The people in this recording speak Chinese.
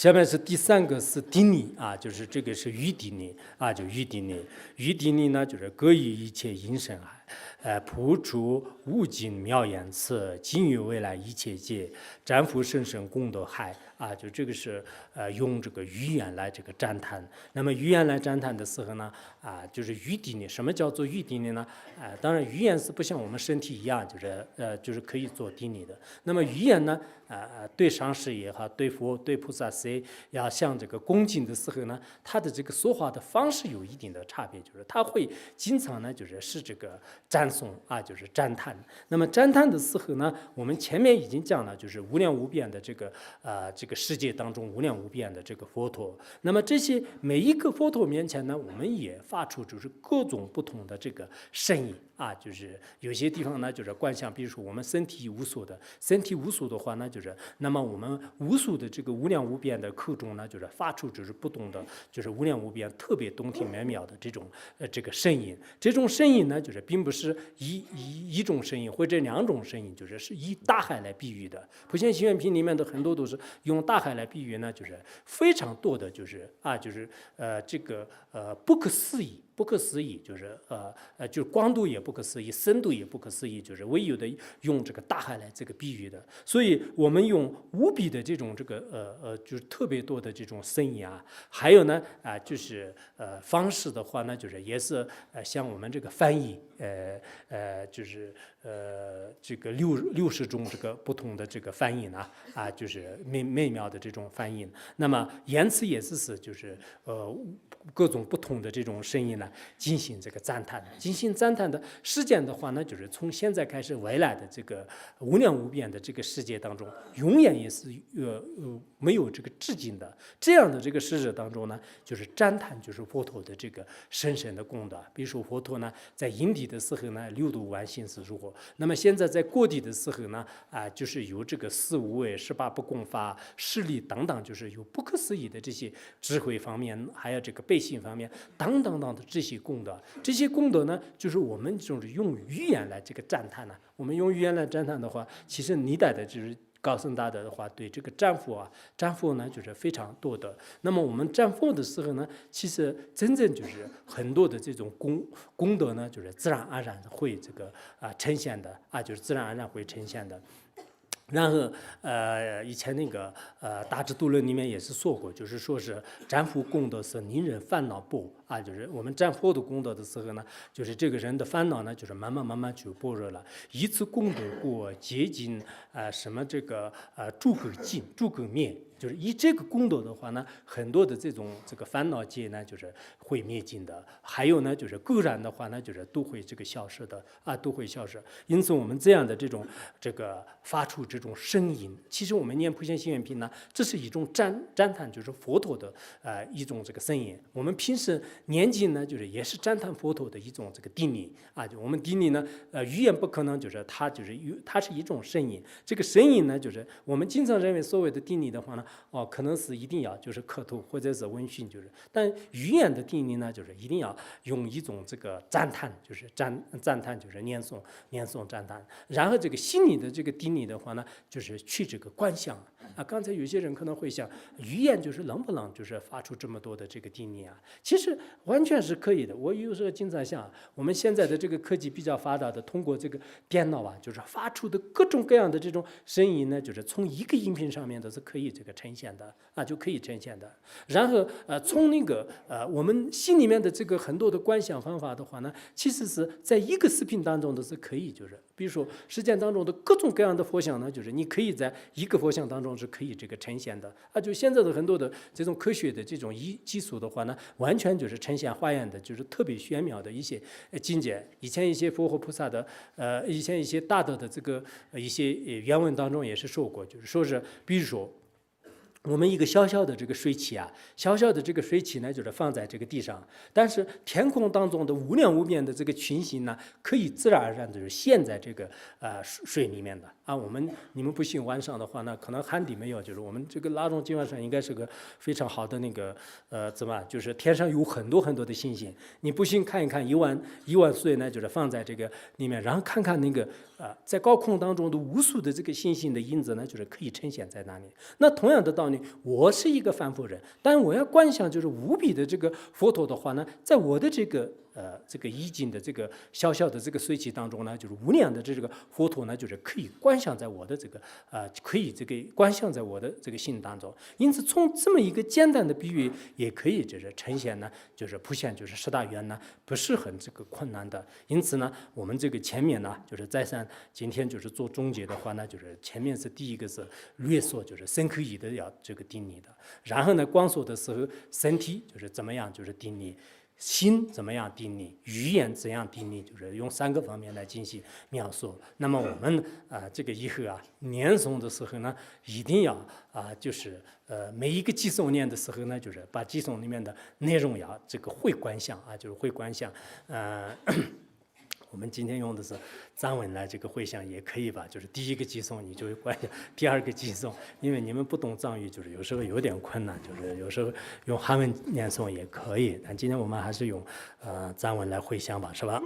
下面是第三个是定力啊，就是这个是于定力啊，就于定力。于定力呢，就是各于一切因生海，普出无尽妙言辞，尽于未来一切界，瞻复甚深功德海啊，就这个是用这个语言来这个赞叹。那么语言来赞叹的时候呢，就是于定力。什么叫做于定力呢？当然语言是不像我们身体一样，就是可以做定力的。那么语言呢，对上师也好，对佛对菩萨谁要向这个恭敬的时候呢，他的这个说话的方式有一定的差别，就是他会经常呢，是这个赞颂啊，就是赞叹。那么赞叹的时候呢，我们前面已经讲了，就是无量无边的这个世界当中无量无边的这个佛陀。那么这些每一个佛陀面前呢，我们也发出就是各种不同的这个声音啊，就是有些地方呢，就是观想，比如说我们身体无所的，身体无所的话呢，那么我们无数的这个无量无边的口中呢，发出就是不同的，就是无量无边特别动听美妙的这种这个声音。这种声音呢，并不是一种声音或者两种声音，是以大海来比喻的。普贤行愿品里面的很多都是用大海来比喻呢，非常多的不可思议。不可思议，就是光度也不可思议，深度也不可思议，就是唯有的用这个大海来这个比喻的。所以我们用无比的这种就是特别多的这种声音啊，还有呢方式的话呢，也是像我们这个翻译，这个60种这个不同的这个翻译呢，就是美妙的这种翻译。那么言辞也是各种不同的这种声音呢，进行这个赞叹。进行赞叹的时间的话呢，从现在开始未来的这个无量无边的这个世界当中，永远也是没有这个至尽的。这样的这个世界当中呢，赞叹佛陀的这个深深的功德。比如说佛陀呢，在因地的时候呢，6度万行是如何？那么现在在过地的时候呢，有这个4无畏、18不共法、势力等等，有不可思议的这些智慧方面，还有这个背信方面等等的这些功德。这些功德呢，我们用语言来这个赞叹呢。我们用语言来赞叹的话，其实历代的高僧大德的话，对这个赞佛呢，非常多的。那么我们赞佛的时候呢，其实真正很多的这种功德呢，自然而然会这个呈现的自然而然会呈现的。然后以前那个大智度论里面也是说过，说是赞佛功德是令人烦恼薄啊，我们赞佛的功德的时候呢，这个人的烦恼呢，慢慢就般若了。以此功德故，接近什么这个诸垢尽，诸垢灭。以这个功德的话呢，很多的这个烦恼界呢，会灭尽的。还有呢，垢染的话呢，都会这个消失的都会消失。因此，我们这样的这个发出这种声音，其实我们念普贤行愿品呢，这是一种赞叹，佛陀的一种这个声音。我们平时念经呢，也是赞叹佛陀的一种这个定力我们定力呢，语言不可能它是一种声音。这个声音呢，我们经常认为所谓的定力的话呢。可能是一定要磕头或者是闻讯，但语言的定力呢，一定要用一种这个赞叹，赞叹念诵赞叹。然后这个心理的这个定力的话呢，去这个观想刚才有些人可能会想，语言能不能发出这么多的这个定力其实完全是可以的。我有时候经常想，我们现在的这个科技比较发达的，通过这个电脑发出的各种各样的这种声音呢，从一个音频上面都是可以这个呈现的就可以呈现的。然后从那个我们心里面的这个很多的观想方法的话呢，其实是在一个视频当中都是可以，比如说实践当中的各种各样的佛像呢，你可以在一个佛像当中是可以这个呈现的就现在的很多的这种科学的这种技术的话呢，完全呈现化验的，特别玄妙的一些境界。以前一些佛和菩萨的以前一些大德的这个一些原文当中也是说过，说是比如说。我们一个小小的这个水器小小的这个水器呢，放在这个地上，但是天空当中的无量无边的这个群星呢，可以自然而然的陷在这个水里面的啊，你们不信晚上的话呢，可能汉地没有，就是我们这个拉中金华山应该是个非常好的那个怎么就是天上有很多很多的星星，你不信看一看一万岁呢，就是放在这个里面，然后看看那个在高空当中的无数的这个星星的影子呢，就是可以呈现在那里。那同样的道理，我是一个凡夫人，但我要观想就是无比的这个佛陀的话呢，在我的这个意境的这个小小的这个随气当中呢，就是无量的这个佛陀呢，就是可以观想在我的这个可以这个观想在我的这个心当中。因此，从这么一个简单的比喻，也可以就是呈现呢，就是普现就是十大愿呢，不是很这个困难的。因此呢，我们这个前面呢，就是再三今天就是做总结的话呢，就是前面是第一个是略说，就是身口意的要这个定力的，然后呢，光说的时候身体就是怎么样就是定力。心怎么样定力，语言怎样定力，就是用3个方面来进行描述。那么我们这个以后念诵的时候呢，一定要就是每一个偈颂念的时候呢，就是把偈颂里面的内容要这个会观想就是会观想。我们今天用的是藏文来这个会想也可以吧，就是第一个偈颂你就会观想，第2个偈颂，因为你们不懂藏语，就是有时候有点困难，就是有时候用汉文念诵也可以，但今天我们还是用藏文来会想吧，是吧？